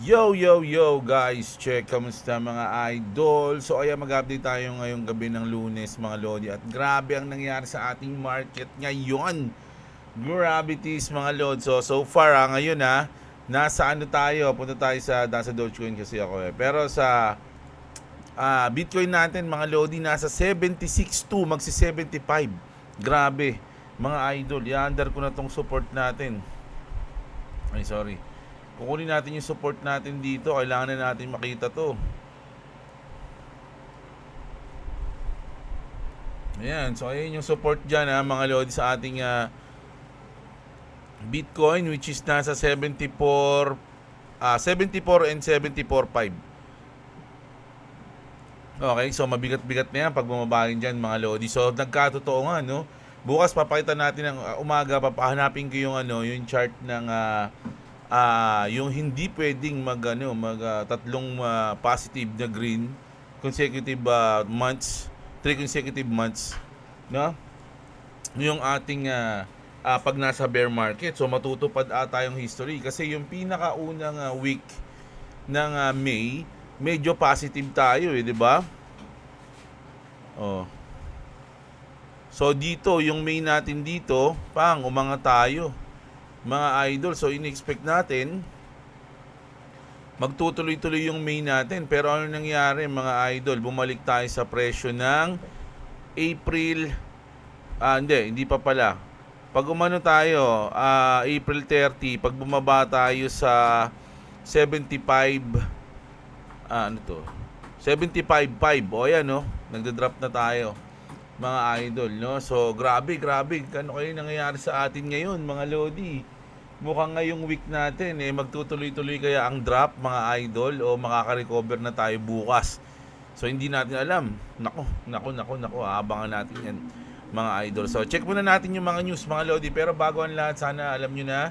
Yo, yo, yo guys, check, kamusta mga idol? So ayan, mag-update tayo ngayong gabi ng Lunes mga Lodi. At grabe ang nangyari sa ating market ngayon. Gravities mga Lord. So far ngayon nasa ano tayo, punta tayo nasa Dogecoin kasi ako Pero sa Bitcoin natin mga Lodi, nasa 76.2, magsi 75. Grabe mga idol, i-under ko na tong support natin. Ay sorry, kukunin natin yung support natin dito. Kailangan na natin makita to. Ayan, so ayun yung support dyan mga lodi sa ating Bitcoin, which is nasa 74 and 74.5. Okay, so mabigat-bigat na yan pag bumabahin dyan mga lodi. So nagkatotoo nga, no? Bukas papakita natin ng umaga, papahanapin ko yung yung chart ng yung hindi pwedeng tatlong positive na green consecutive months, 3 consecutive months, no? Yung ating pag nasa bear market. So matutupad ata yung history kasi yung pinakaunang week ng May, medyo positive tayo di ba? Oh. So dito, yung May natin dito, umangat tayo mga idol. So in-expect natin magtutuloy-tuloy yung May natin. Pero ano nangyari mga idol? Bumalik tayo sa presyo ng April. Hindi pa pala. Pag umano tayo, April 30, pag bumaba tayo sa 75, ano to? 75.5. O ayan, no? Nagda-drop na tayo mga idol, no? So grabe. Ano kayo nangyayari sa atin ngayon mga lodi? Mukhang ngayong week natin magtutuloy-tuloy kaya ang drop mga idol, o makaka-recover na tayo bukas. So hindi natin alam. Nako, aabangan natin yan mga idol. So check muna natin yung mga news mga lodi. Pero bago ang lahat, sana alam nyo na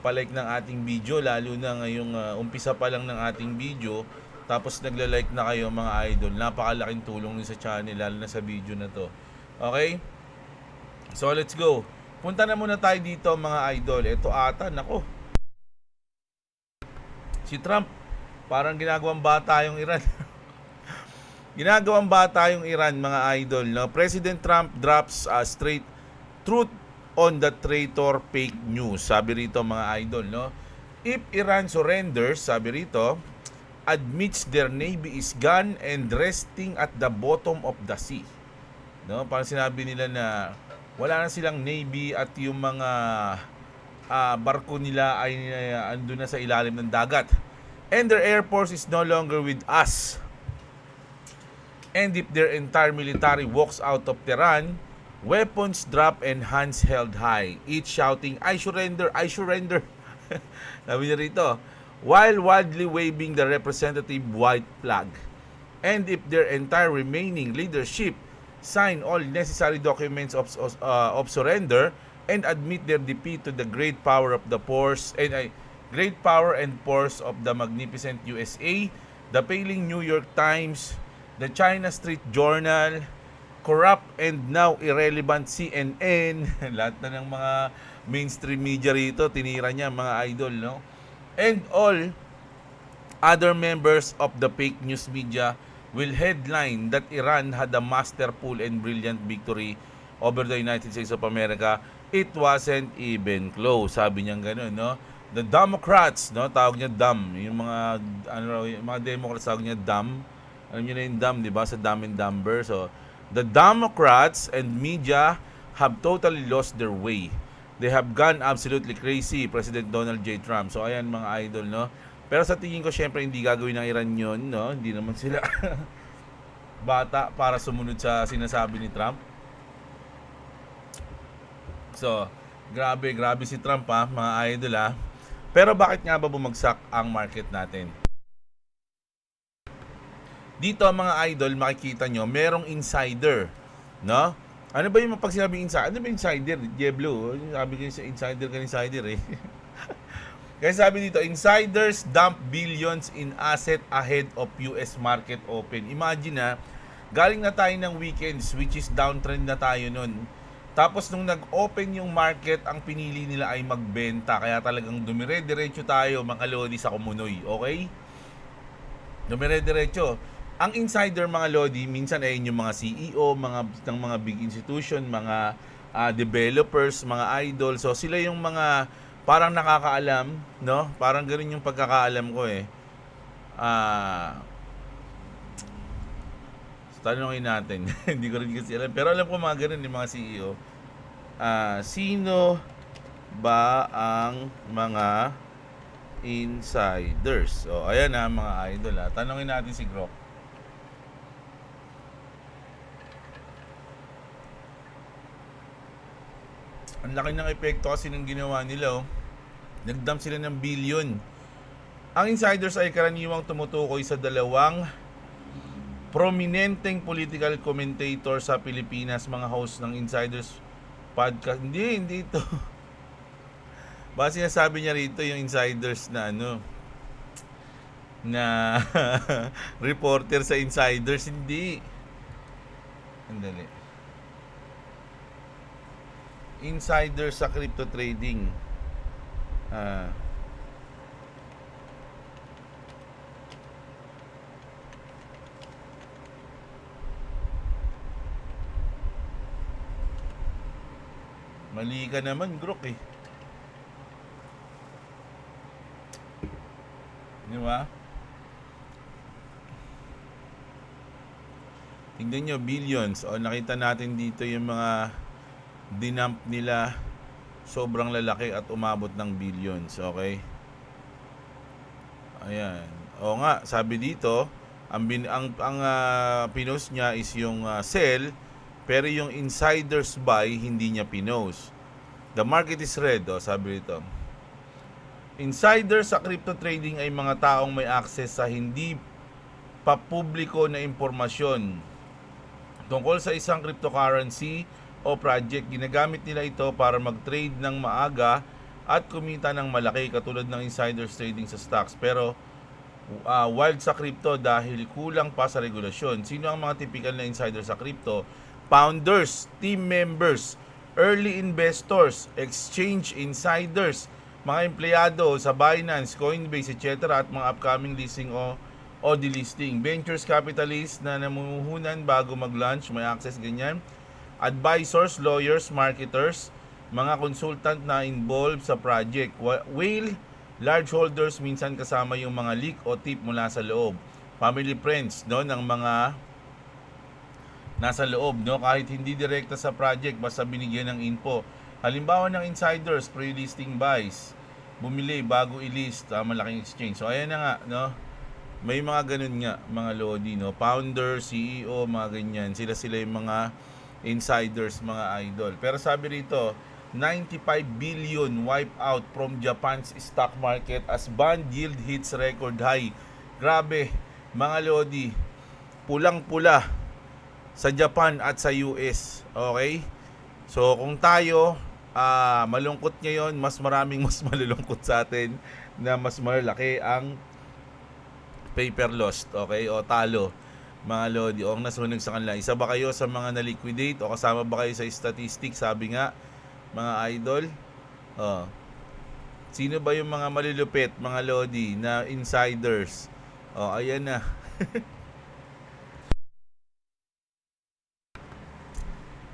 palike ng ating video, lalo na ngayong umpisa pa lang ng ating video. Tapos nagla-like na kayo mga idol. Napakalaking tulong din sa channel, lalo na sa video na to. Okay? So let's go. Punta na muna tayo dito mga idol. Ito ata, nako. Si Trump, parang ginagawang bata yung Iran. Ginagawang bata yung Iran mga idol. No? President Trump drops straight truth on the traitor fake news. Sabi rito mga idol, no? If Iran surrenders, sabi rito, admits their navy is gone and resting at the bottom of the sea. No, parang sinabi nila na wala na silang navy at yung mga barko nila ay ando na sa ilalim ng dagat. And their air force is no longer with us. And if their entire military walks out of Tehran, weapons drop and hands held high, each shouting, I surrender, I surrender. Sabi niya rito, while wildly waving the representative white flag. And if their entire remaining leadership sign all necessary documents of surrender and admit their defeat to the great power of the force and great power and force of the magnificent USA, the failing New York Times, the China Street Journal, corrupt and now irrelevant CNN, lahat na ng mga mainstream media rito, tinira niya mga idol, no? And all other members of the fake news media will headline that Iran had a masterful and brilliant victory over the United States of America. It wasn't even close. Sabi niya gano'n, no? The Democrats, no? Tawag niya dumb. Yung mga Democrats tawag niya dumb. Alam niyo na yung dumb, di ba? Sa Dumb and Dumber. So, the Democrats and media have totally lost their way. They have gone absolutely crazy, President Donald J. Trump. So, ayan mga idol, no? Pero sa tingin ko, syempre, hindi gagawin ng Iran yun, no? Hindi naman sila bata para sumunod sa sinasabi ni Trump. So, grabe si Trump mga idol Pero bakit nga ba bumagsak ang market natin? Dito mga idol, makikita nyo, merong insider, no? Ano ba yung pag sinabing insider? Ano ba insider? Diablo, sabi ko sa insider Kaya sabi dito, insiders dump billions in asset ahead of US market open. Imagine galing na tayo ng weekends, which is downtrend na tayo nun. Tapos nung nag-open yung market, ang pinili nila ay magbenta. Kaya talagang dumire-diretso tayo mga lodi sa Kumunoy. Okay? Dumire-diretso. Ang insider mga lodi, minsan ay yung mga CEO, ng mga big institution, mga developers, mga idol. So sila yung mga parang nakakaalam, no? Parang ganoon yung pagkakaalam ko eh. Tanungin natin. Hindi ko rin kasi alam. Pero alam ko mga ganun yung mga CEO. Sino ba ang mga insiders? O, ayan na mga idol. Tanungin natin si Grok. Ang laki ng epekto kasi ng ginawa nila. Nagdump sila ng billion. Ang insiders ay karaniwang tumutukoy sa dalawang prominenteng political commentator sa Pilipinas, mga host ng Insiders podcast. Hindi ito. Basta sinasabi niya rito yung insiders na na reporter sa Insiders, hindi. Andali. Insider sa crypto trading. Mali ka naman, Grok eh. Di ba? Tingnan nyo, billions. O, nakita natin dito yung mga dinump nila. Sobrang lalaki at umabot ng billions. Okay? Ayan. O nga, sabi dito, ang pinost niya is yung sell, pero yung insiders buy, hindi niya pinost. The market is red, sabi dito. Insiders sa crypto trading ay mga taong may access sa hindi papubliko na impormasyon tungkol sa isang cryptocurrency o project. Ginagamit nila ito para mag-trade ng maaga at kumita ng malaki, katulad ng insiders trading sa stocks. Pero wild sa crypto dahil kulang pa sa regulasyon. Sino ang mga typical na insiders sa crypto? Founders, team members, early investors, exchange insiders, mga empleyado sa Binance, Coinbase, etc. at mga upcoming listing o delisting. Ventures capitalists na namumuhunan bago mag-launch, may access ganyan. Advisors, lawyers, marketers, mga consultant na involved sa project. Whale, large holders, minsan kasama yung mga leak o tip mula sa loob. Family friends, no, ng mga nasa loob, no, kahit hindi direkta sa project, basta binigyan ng info. Halimbawa ng insiders, pre-listing buys, bumili bago i-list, malaking exchange. So ayan na nga, no, may mga ganun nga mga lodi, no, founder, CEO, mga ganyan, sila yung mga insiders, mga idol. Pero sabi rito, 95 billion wipe out from Japan's stock market as bond yield hits record high. Grabe, mga lodi, pulang-pula sa Japan at sa US. Okay? So kung tayo malungkot ngayon, mas maraming mas malulungkot sa atin na mas malaki ang paper lost, okay, o talo, mga lodi, o ang nasunog sa kanila. Isa ba kayo sa mga na-liquidate o kasama ba kayo sa statistics? Sabi nga, mga idol, sino ba yung mga malulupit, mga lodi, na insiders? Ayan na.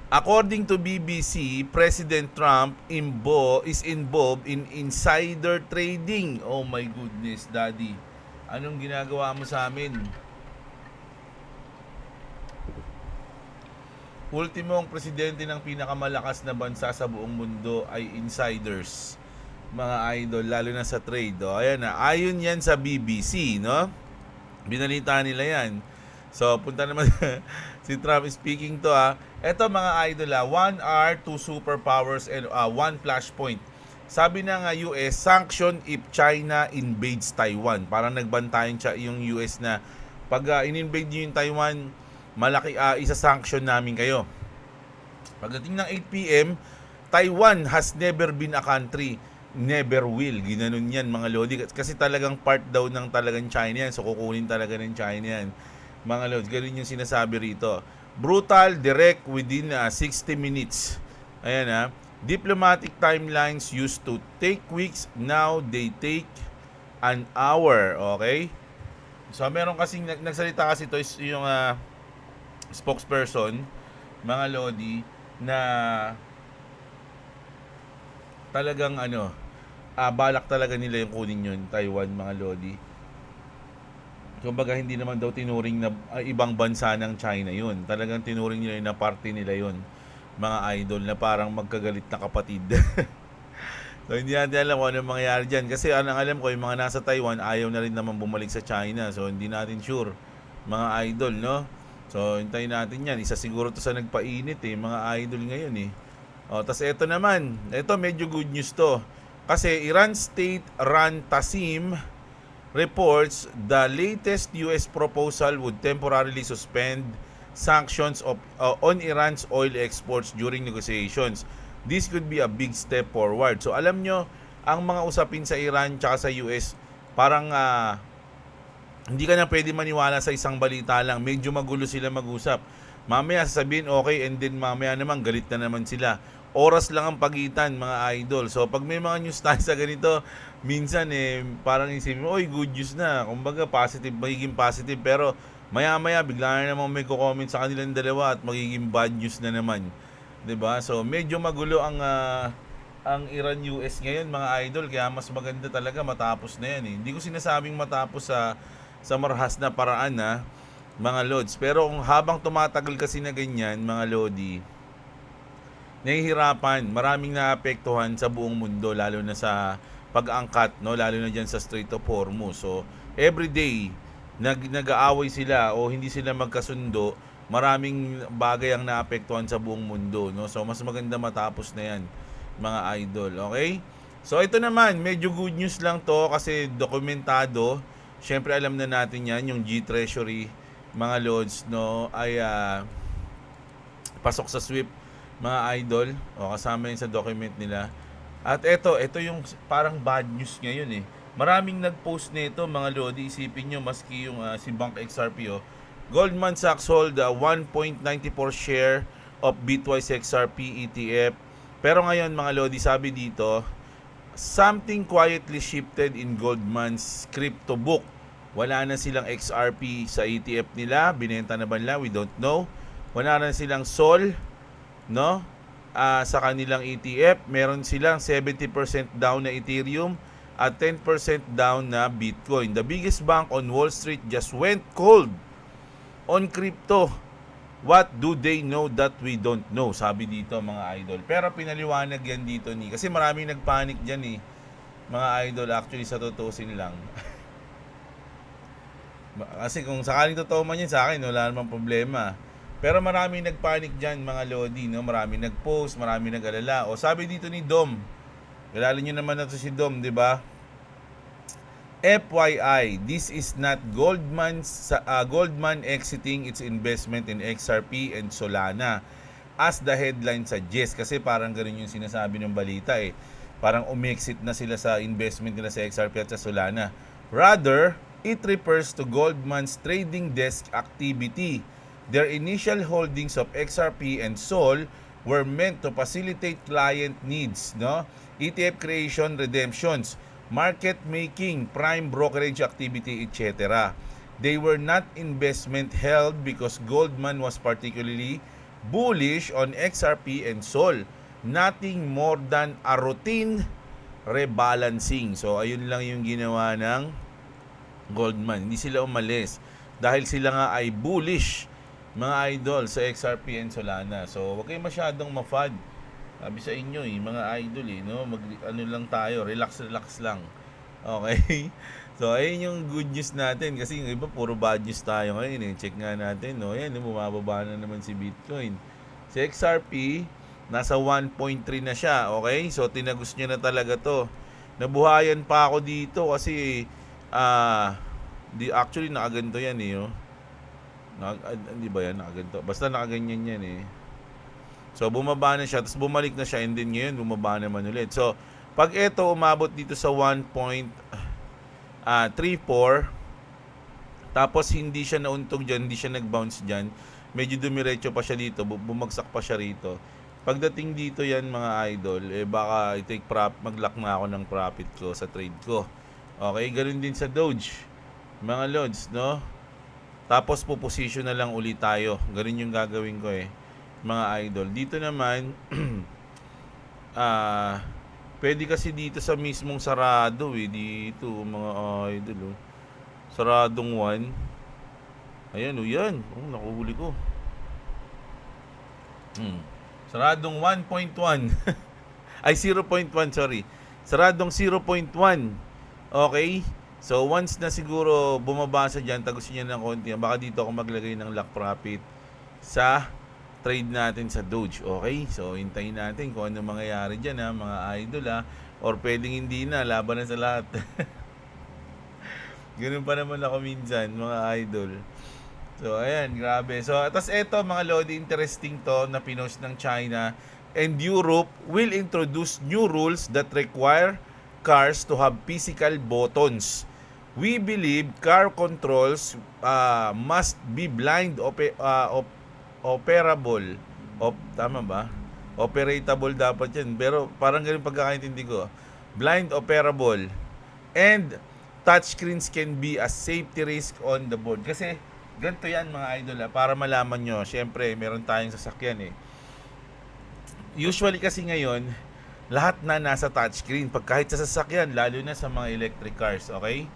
According to BBC, President Trump is involved in insider trading. Oh my goodness, Daddy. Anong ginagawa mo sa amin? Ultimong presidente ng pinakamalakas na bansa sa buong mundo ay insiders, mga idol, lalo na sa trade. Ayan na, ayon yan sa BBC, no? Binalita nila yan. So, punta naman si Trump speaking to. Eto mga idol, 1 hour, 2 superpowers, and 1 flashpoint. Sabi ng US, sanction if China invades Taiwan. Parang nagbantayan yung US na pag in-invade nyo yung Taiwan, malaki, isa-sanction namin kayo. Pagdating ng 8 PM, Taiwan has never been a country, never will. Ginanon yan mga lodi. Kasi talagang part daw ng talagang China yan. So kukunin talaga ng China yan. Mga lodi, ganun yung sinasabi rito. Brutal, direct, within 60 minutes. Ayan ha. Diplomatic timelines used to take weeks, now they take an hour. Okay? So meron kasing nagsalita kasi to is yung spokesperson, mga Lodi, na talagang balak talaga nila yung kunin yun, Taiwan, mga Lodi. Kumbaga hindi naman daw tinuring na ibang bansa ng China yun. Talagang tinuring nila na parte nila yun, mga idol, na parang magkagalit na kapatid. So hindi natin alam kung anong mangyayari dyan. Kasi ang alam ko, yung mga nasa Taiwan, ayaw na rin naman bumalik sa China. So hindi natin sure, mga idol, no? So hintayin natin yan. Isa siguro to sa nagpainit mga idol ngayon tas eto naman, eto medyo good news to. Kasi Iran state-run Tasnim reports the latest US proposal would temporarily suspend sanctions on Iran's oil exports during negotiations. This could be a big step forward. So alam nyo, ang mga usapin sa Iran tsaka sa US, parang hindi ka na pwede maniwala sa isang balita lang. Medyo magulo sila mag-usap. Mamaya sasabihin okay, and then mamaya naman galit na naman sila. Oras lang ang pagitan, mga idol. So pag may mga news tayo sa ganito, minsan parang isipin mo, oy, good news na. Kumbaga positive, magiging positive. Pero maya-maya bigla na naman may ko-comment sa kanilang dalawa at magiging bad news na naman. 'Di ba? So medyo magulo ang Iran US ngayon, mga idol, kaya mas maganda talaga matapos na 'yan Hindi ko sinasabing matapos sa marahas na paraan mga lods. Pero kung habang tumatagal kasi na ganyan, mga lodi, nahihirapan, maraming naapektuhan sa buong mundo, lalo na sa pag-angkat, no, lalo na diyan sa Strait of Hormuz. So every day nag-aaway sila o hindi sila magkasundo, maraming bagay ang naapektuhan sa buong mundo, no? So mas maganda matapos na 'yan, mga idol. Okay? So ito naman, medyo good news lang to kasi dokumentado. Syempre alam na natin 'yan, yung G-Treasury, mga lords, no, ay pasok sa SWIFT, mga idol. O kasama 'yun sa document nila. At ito yung parang bad news ngayon Maraming nag-post nito, mga lodi. Isipin nyo, maski yung si Bank XRP Goldman Sachs hold 1.94 share of Bitwise XRP ETF. Pero ngayon, mga lodi, sabi dito, something quietly shifted in Goldman's crypto book. Wala na silang XRP sa ETF nila. Binenta na ba nila? We don't know. Wala na silang SOL, no? Sa kanilang ETF. Meron silang 70% down na Ethereum at 10% down na Bitcoin. The biggest bank on Wall Street just went cold on crypto. What do they know that we don't know? Sabi dito, mga idol. Pero pinaliwanag yan dito kasi maraming nagpanic dyan mga idol. Actually, sa tutusin lang. Kasi kung sakaling totoo man yan sa akin, wala namang problema. Pero maraming nagpanic dyan, mga lodi, no? Maraming nagpost, maraming nag-alala. O sabi dito ni Dom, kilala nyo naman na to si Dom, di ba? FYI, this is not Goldman exiting its investment in XRP and Solana as the headline suggests. Kasi parang ganun yung sinasabi ng balita Parang umexit na sila sa investment nila sa XRP at sa Solana. Rather, it refers to Goldman's trading desk activity. Their initial holdings of XRP and SOL were meant to facilitate client needs, no? ETF creation, redemptions, market making, prime brokerage activity, etc. They were not investment held because Goldman was particularly bullish on XRP and SOL. Nothing more than a routine rebalancing. So ayun lang yung ginawa ng Goldman. Hindi sila umalis dahil sila nga ay bullish, mga idol, sa XRP and Solana. So wag kayong masyadong mafad. Sabi sa inyo mga idol no? Ano lang tayo, relax lang. Okay? So ayun yung good news natin kasi yung iba puro bad news tayo ngayon Check nga natin, no? Ayan, bumababa na naman si Bitcoin. Si XRP nasa 1.3 na siya, okay? So tinagos niya na talaga to. Nabuhayan pa ako dito kasi actually nakaganto yan hindi ba yan nakaganto? Basta nakaganyan yan So bumaba na siya, tapos bumalik na siya, and then ngayon bumaba naman ulit. So pag ito umabot dito sa 1.34 tapos hindi siya nauntog dyan, hindi siya nag-bounce dyan, medyo dumiretso pa siya dito, bumagsak pa siya rito, pagdating dito yan mga idol, baka mag-lock na ako ng profit ko sa trade ko. Okay, ganoon din sa Doge, mga lods, no? Tapos position na lang ulit tayo. Ganun yung gagawin ko mga idol. Dito naman, pwede kasi dito sa mismong sarado dito mga idol. Saradong 1. Ayan yan. Nakuhuli ko. Saradong 1.1. Ay 0.1, sorry. Saradong 0.1. Okay? So once na siguro bumaba sa dyan, tagusin niya ng konti, baka dito ako maglagay ng lock profit sa trade natin sa Doge. Okay? So hintayin natin kung ano mangyayari dyan mga idol or pwedeng hindi na, laban na sa lahat. Ganun pa naman ako minsan mga idol. So ayan, grabe. So tapos eto mga lodi, interesting to na pinost ng China and Europe will introduce new rules that require cars to have physical buttons. We believe car controls must be blind operable. Tama ba? Operatable dapat yan. Pero parang ganun pagkakaintindi ko. Blind operable. And touchscreens can be a safety risk on the board. Kasi ganito yan mga idol para malaman nyo. Siyempre, meron tayong sasakyan Usually kasi ngayon, lahat na nasa touchscreen. Pag kahit sa sasakyan, lalo na sa mga electric cars, okay?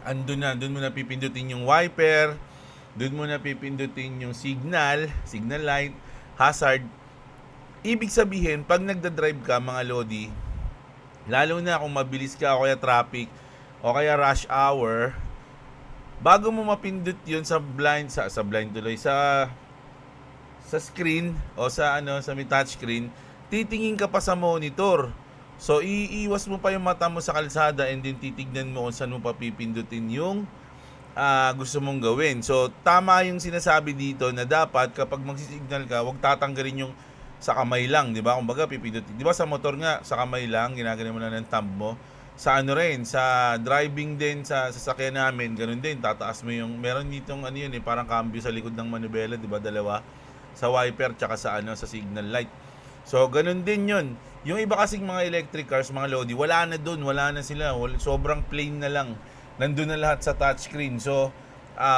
Doon mo na pipindutin yung wiper, doon mo na pipindutin yung signal light, hazard. Ibig sabihin, pag nagda-drive ka mga lodi, lalo na kung mabilis ka o kaya traffic o kaya rush hour, bago mo mapindot yun sa screen o sa may touch screen, titingin ka pa sa monitor. So iiwas mo pa yung mata mo sa kalsada and then titignan mo kung saan mo papipindutin yung gusto mong gawin. So tama yung sinasabi dito na dapat kapag magsisignal ka, huwag tatanggalin yung sa kamay lang, di ba? Kumbaga pipindutin. Di ba sa motor nga, sa kamay lang, ginagano mo na ng thumb mo. Sa sa driving din, sa sasakyan namin, ganun din, tataas mo yung, meron ditong parang cambio sa likod ng manubela, di ba? Dalawa. Sa wiper, tsaka sa signal light. So, ganun din yun. Yung iba kasing mga electric cars, mga lodi, wala na dun, wala na sila. Sobrang plain na lang. Nandun na lahat sa touchscreen. So,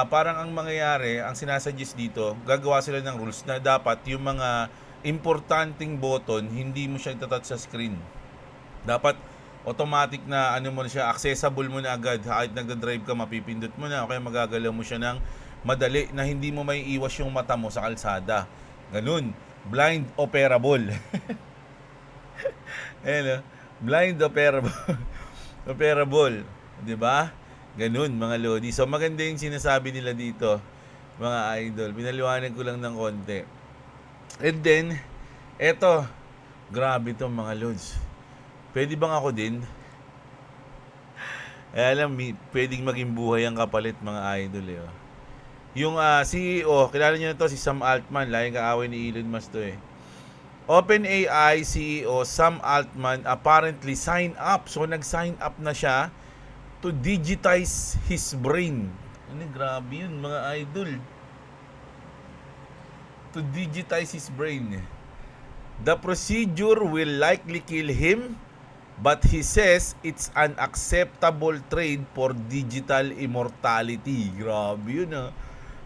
parang ang mangyayari, ang sinasuggest dito, gagawa sila ng rules na dapat yung mga importanteng button, hindi mo siya itatouch sa screen. Dapat automatic na mo na siya, accessible mo na agad. Kahit nagda-drive ka, mapipindot mo na, o kaya magagalaw mo siya ng madali na hindi mo may iwas yung mata mo sa kalsada. Ganun. Blind operable. Ayan, blind operable. Operable. 'Di ba? Ganun mga lodi. So maganda yung sinasabi nila dito, mga idol. Pinaliwanag ko lang ng konti. And then, eto, grabe to mga lods. Pwede bang ako din? Alam, pwedeng maging buhay ang kapalit mga idol Yung CEO, kilala niyo na to, si Sam Altman, laging kaaway ni Elon Musk to OpenAI CEO Sam Altman apparently signed up. So nag-sign up na siya to digitize his brain. Grabe yun mga idol. To digitize his brain. The procedure will likely kill him, but he says it's an acceptable trade for digital immortality. Grabe yun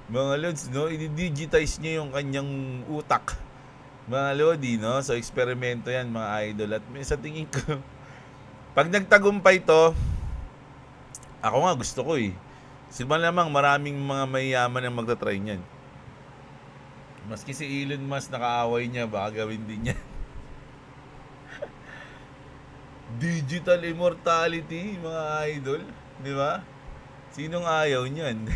mga lods, i-digitize niya yung kanyang utak. Mga lodi, So, eksperimento yan, mga idol. At sa tingin ko, pag nagtagumpay to, ako nga gusto ko Sila lamang maraming mga mayayaman ang magta-try niyan. Maski si Elon Musk nakaaway niya, baka gawin din niya. Digital immortality, mga idol. Di ba? Sinong ayaw niyan?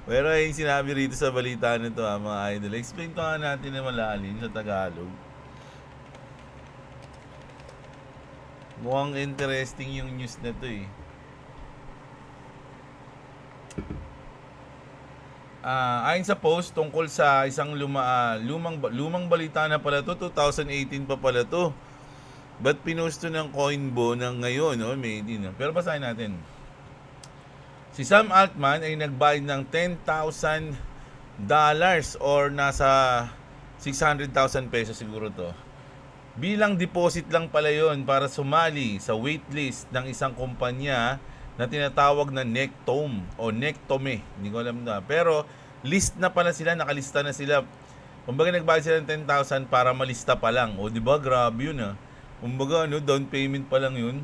Pero yung sinabi rito sa balita nito mga idol. Explain to nga natin na malalim sa Tagalog. Mukhang interesting yung news na to ayon sa post tungkol sa isang lumang balita na pala to, 2018 pa pala to. But pinost to ng Coinbo ng ngayon, may din. Pero basahin natin. Si Sam Altman ay nagbayad ng $10,000 or nasa 600,000 pesos siguro to. Bilang deposit lang pala yon para sumali sa waitlist ng isang kumpanya na tinatawag na Nectome o Nectome. Hindi ko alam na. Pero list na pala sila, nakalista na sila. Kumbaga nagbayad sila ng 10,000 para malista pa lang. O di ba grabe yun ah. Kumbaga down payment pa lang yun.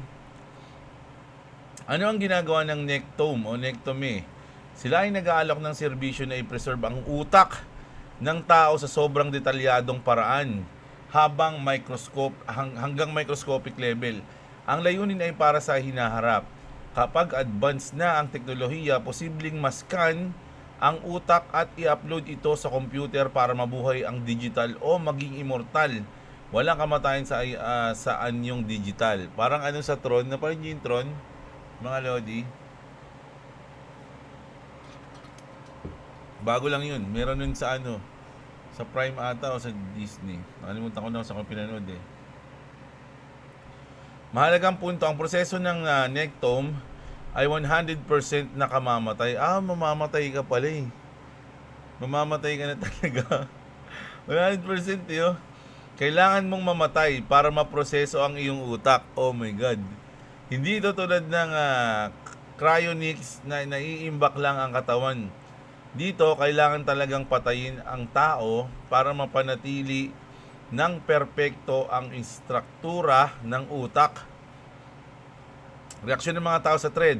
Ano ang ginagawa ng Nectome o Nectome? Sila ay nag-aalok ng serbisyo na i-preserve ang utak ng tao sa sobrang detalyadong paraan hanggang microscopic level. Ang layunin ay para sa hinaharap. Kapag advanced na ang teknolohiya, posibleng maskan ang utak at i-upload ito sa computer para mabuhay ang digital o maging immortal. Walang kamatayan sa anyong digital. Parang ano sa Tron, napanood niyo yung Tron, mga Lodi? Bago lang yun. Meron nun sa sa Prime ata o sa Disney. Nakalimutan ko na sa kung pinanood eh. Mahalagang punto, ang proseso ng Nectome ay 100% nakamamatay. Mamamatay ka pala eh. Mamamatay ka na talaga. 100% yun. Kailangan mong mamatay para maproseso ang iyong utak. Oh my God. Hindi ito tulad ng cryonics na naiimbak lang ang katawan. Dito, kailangan talagang patayin ang tao para mapanatili ng perpekto ang istruktura ng utak. Reaksyon ng mga tao sa thread.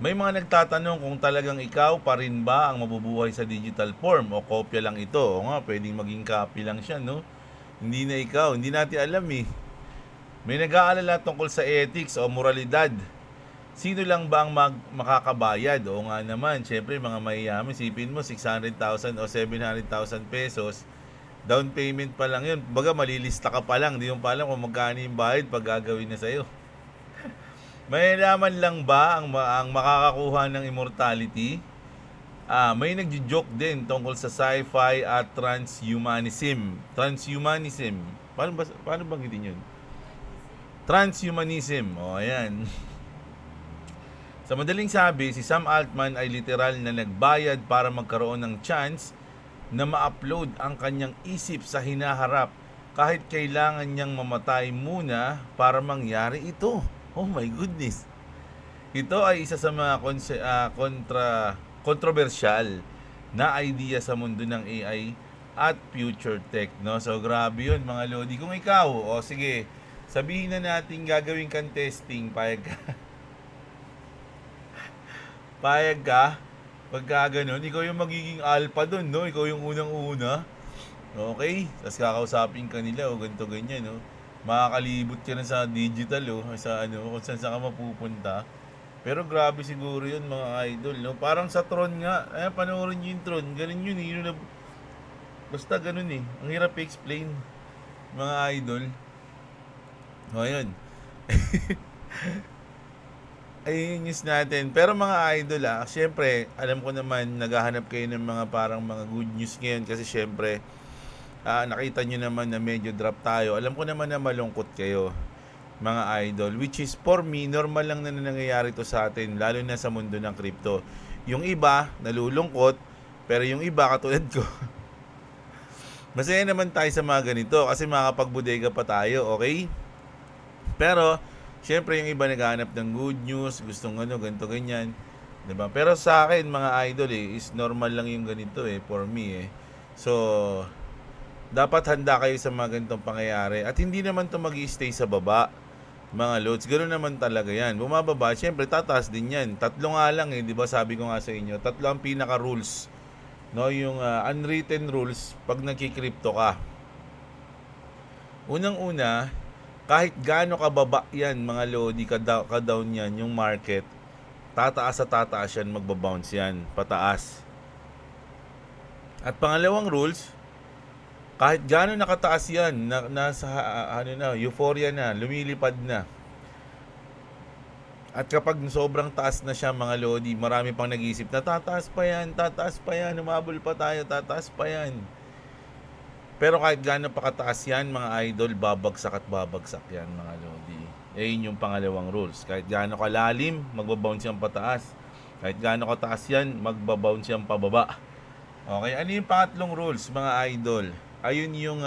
May mga nagtatanong kung talagang ikaw pa rin ba ang mabubuhay sa digital form o kopya lang ito. O nga, pwedeng maging copy lang siya, no? Hindi na ikaw. Hindi natin alam eh. May nag-aalala tungkol sa ethics o moralidad. Sino lang ba ang makakabayad? O nga naman, syempre mga mayayaman, sipin mo 600,000 o 700,000 pesos, down payment pa lang yun. Baga malilista ka pa lang, di mo pa alam kung magkano yung bayad pag gagawin na sa'yo. Mayayaman lang ba ang makakakuha ng immortality? May nagjo-joke din tungkol sa sci-fi at transhumanism. Transhumanism. Paano banggitin yun? Transhumanism. O, ayan. Sa madaling sabi, si Sam Altman ay literal na nagbayad para magkaroon ng chance na ma-upload ang kanyang isip sa hinaharap kahit kailangan niyang mamatay muna para mangyari ito. Oh my goodness. Ito ay isa sa mga kontrobersyal na idea sa mundo ng AI at future tech, no? So grabe 'yun, mga Lodi. Kung ikaw, sige, sabihin na natin gagawin kang testing, payag ka. Payag ka? Pagka ganun, ikaw yung magiging alpha doon, no? Ikaw yung unang-una. Okay? Tapos kakausapin ka nila, ganito ganyan, no? Makakalibot ka na sa digital, sa kung saan ka mapupunta. Pero grabe siguro yun, mga idol, no? Parang sa Tron nga, panoorin nyo yung Tron. Ganun yun, basta ganun eh. Ang hirap i-explain, mga idol. Ayun. Ayun yung news natin. Pero mga idol syempre, alam ko naman, naghahanap kayo ng mga parang mga good news ngayon kasi syempre, nakita nyo naman na medyo drop tayo. Alam ko naman na malungkot kayo, mga idol. Which is, for me, normal lang na nangyayari to sa atin, lalo na sa mundo ng crypto. Yung iba, nalulungkot, pero yung iba, katulad ko, masaya naman tayo sa mga ganito kasi makapagbudega pa tayo, okay? Pero, syempre yung iba naghahanap ng good news, gustong ganito, ganyan. Diba? Pero sa akin, mga idol is normal lang yung ganito for me So, dapat handa kayo sa mga ganitong pangyayari. At hindi naman to mag-i-stay sa baba, mga loads. Ganoon naman talaga yan. Bumababa, syempre tataas din yan. Tatlo nga lang diba? Sabi ko nga sa inyo, tatlo ang pinaka-rules. No, yung unwritten rules pag nagki-crypto ka. Unang-una, kahit gaano kababa yan, mga lodi, ka-down yan, yung market, tataas yan, magbabounce yan, pataas. At pangalawang rules, kahit gaano nakataas yan, nasa euphoria na, lumilipad na. At kapag sobrang taas na siya, mga lodi, marami pang nag-iisip na tataas pa yan, humabol pa tayo, tataas pa yan. Pero kahit gaano pa kataas yan, mga idol, babagsak yan, mga lodi. Yun yung pangalawang rules. Kahit gaano kalalim, magbabounce yan pataas. Kahit gaano kataas yan, magbabounce yan pababa. Okay, ano yung pangatlong rules mga idol? Ayun yung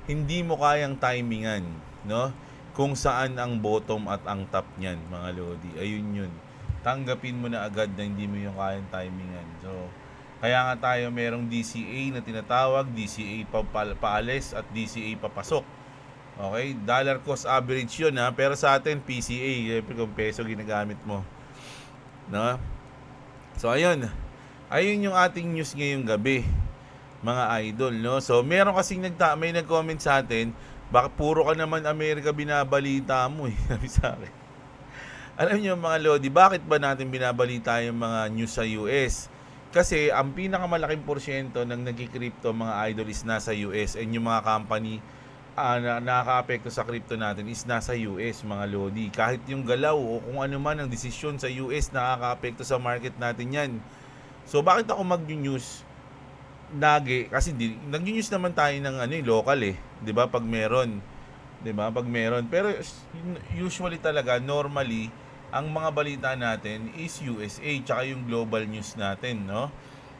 hindi mo kayang timingan, no? Kung saan ang bottom at ang top niyan, mga lodi. Ayun yun. Tanggapin mo na agad na hindi mo yung kayang timingan. So, kaya nga tayo merong DCA na tinatawag, DCA paalis at DCA papasok. Okay, dollar cost average yun ha, pero sa atin PCA, kung peso ginagamit mo, no? So ayun, ayun yung ating news ngayong gabi, mga idol, no? So meron kasing may nag-comment sa atin, bakit puro ka naman Amerika binabalita mo eh, sabi sa akin. Alam niyo mga lodi, bakit ba natin binabalita yung mga news sa US? Kasi ang pinakamalaking porsyento ng nagki-crypto mga idol is nasa US, and yung mga company na nakaka-apekto sa crypto natin is nasa US mga lodi. Kahit yung galaw o kung ano man ang desisyon sa US nakaka-apekto sa market natin yan. So bakit ako mag-news lagi? Kasi nag-news naman tayo ng local eh, 'di ba? Pag meron, 'di ba? Pag meron. Pero usually talaga normally ang mga balita natin is USA tsaka yung global news natin, no?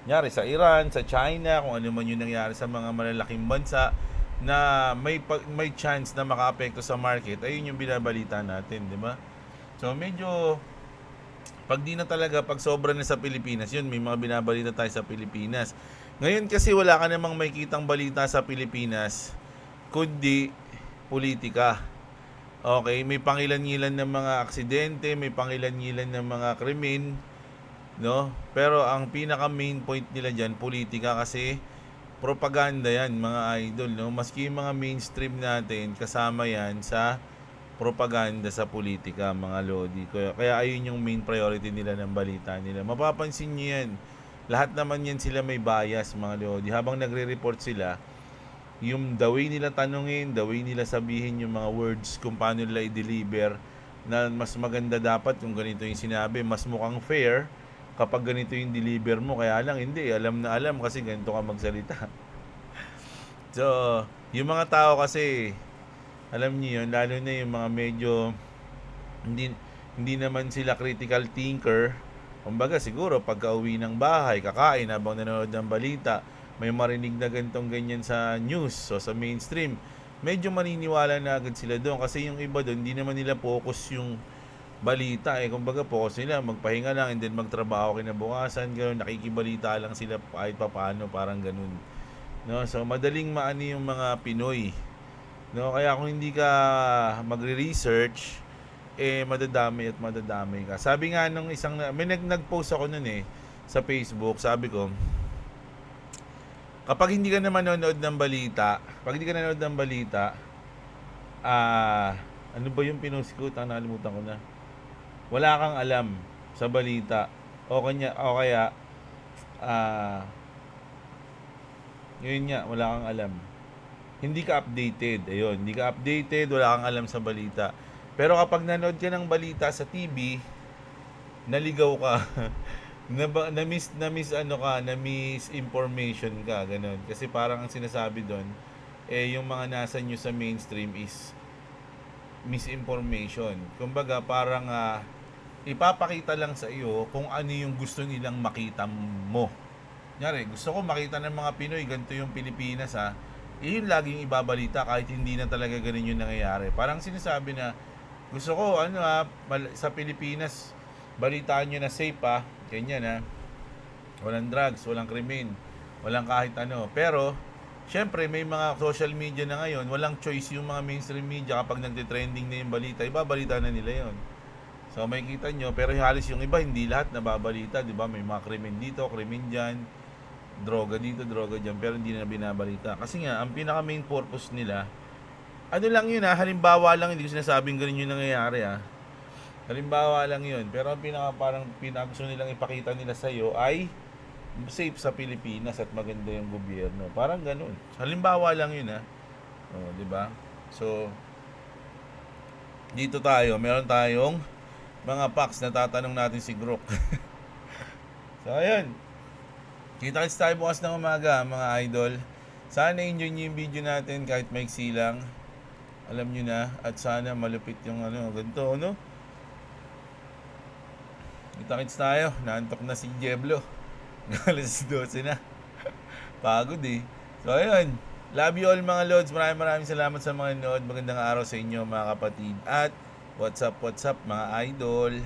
Nangyari sa Iran, sa China, kung ano man yung nangyari sa mga malalaking bansa na may chance na makaapekto sa market, ayun yung binabalita natin, di ba? So medyo pag di na talaga, pag sobra na sa Pilipinas, yun, may mga binabalita tayo sa Pilipinas. Ngayon kasi wala ka namang makikitang balita sa Pilipinas, kundi politika. Okay, may pangilan-ngilan ng mga aksidente, may pangilan-ngilan ng mga krimen, no? Pero ang pinaka main point nila diyan, politika, kasi propaganda yan mga idol, no? Maski yung mga mainstream natin, kasama yan sa propaganda sa politika mga lodi. Kaya ayun yung main priority nila ng balita nila. Mapapansin nyo yan, lahat naman yan sila may bias mga lodi. Habang nagre-report sila, yung the way nila tanungin, the way nila sabihin yung mga words, kung paano nila i-deliver, na mas maganda dapat kung ganito yung sinabi, mas mukhang fair kapag ganito yung deliver mo. Kaya lang hindi, alam na alam kasi ganito ka magsalita. So yung mga tao kasi, alam niyo yun, lalo na yung mga medyo hindi naman sila critical thinker. Kumbaga siguro pagka uwi ng bahay, kakain habang nanonood ng balita, may marinig na ganitong ganyan sa news o sa mainstream, medyo maniniwala na agad sila doon. Kasi yung iba doon, hindi naman nila focus yung balita eh. Kumbaga focus nila, magpahinga lang and then magtrabaho kinabukasan, gano'n, nakikibalita lang sila kahit papaano, parang ganun, no? So madaling maani yung mga Pinoy, no? Kaya kung hindi ka magre-research, madadami at madadami ka. Sabi nga nung isang, may nag-post ako nun sa Facebook, sabi ko, kapag hindi ka naman nanonood ng balita, ano ba yung pinost ko? Nakalimutan ko na. Wala kang alam sa balita. O kaya, yun nga, wala kang alam. Hindi ka updated. Ayun, hindi ka updated, wala kang alam sa balita. Pero kapag nanood ka ng balita sa TV, naligaw ka. na-miss information ka, ganun. Kasi parang ang sinasabi doon, yung mga nasa news sa mainstream is misinformation. Kumbaga parang ipapakita lang sa iyo kung ano yung gusto nilang makita mo. Kunyari, gusto ko makita ng mga Pinoy, ganito yung Pilipinas yun laging ibabalita kahit hindi na talaga ganun yung nangyayari. Parang sinasabi na, gusto ko sa Pilipinas, balitaan nyo na safe ganyan walang drugs, walang krimen, walang kahit ano. Pero syempre may mga social media na ngayon, walang choice yung mga mainstream media. Kapag nagte-trending na yung balita, ibabalita na nila yon. So may kita nyo, pero halos yung iba hindi lahat nababalita, di ba? May mga krimen dito, krimen dyan, droga dito, droga dyan, pero hindi na binabalita. Kasi nga ang pinaka main purpose nila, ano lang yun halimbawa lang, hindi ko sinasabing ganun yung nangyayari halimbawa lang yun, pero ang pinaka gusto nilang ipakita nila sa iyo ay safe sa Pilipinas at maganda yung gobyerno. Parang ganun. Halimbawa lang yun di ba? So dito meron tayong mga facts na tatanong natin si Grok. So ayun. Kita-kits tayo bukas ng umaga mga idol. Sana enjoy nyo yung video natin kahit maiksi lang. Alam nyo na, at sana malupit yung ganito, Kita-kits tayo. Naantok na si Jeblo. Alas 12 na. Pagod eh. So, ayun. Love you all mga Lods. Maraming salamat sa mga nanood. Magandang araw sa inyo mga kapatid. At what's up mga idol.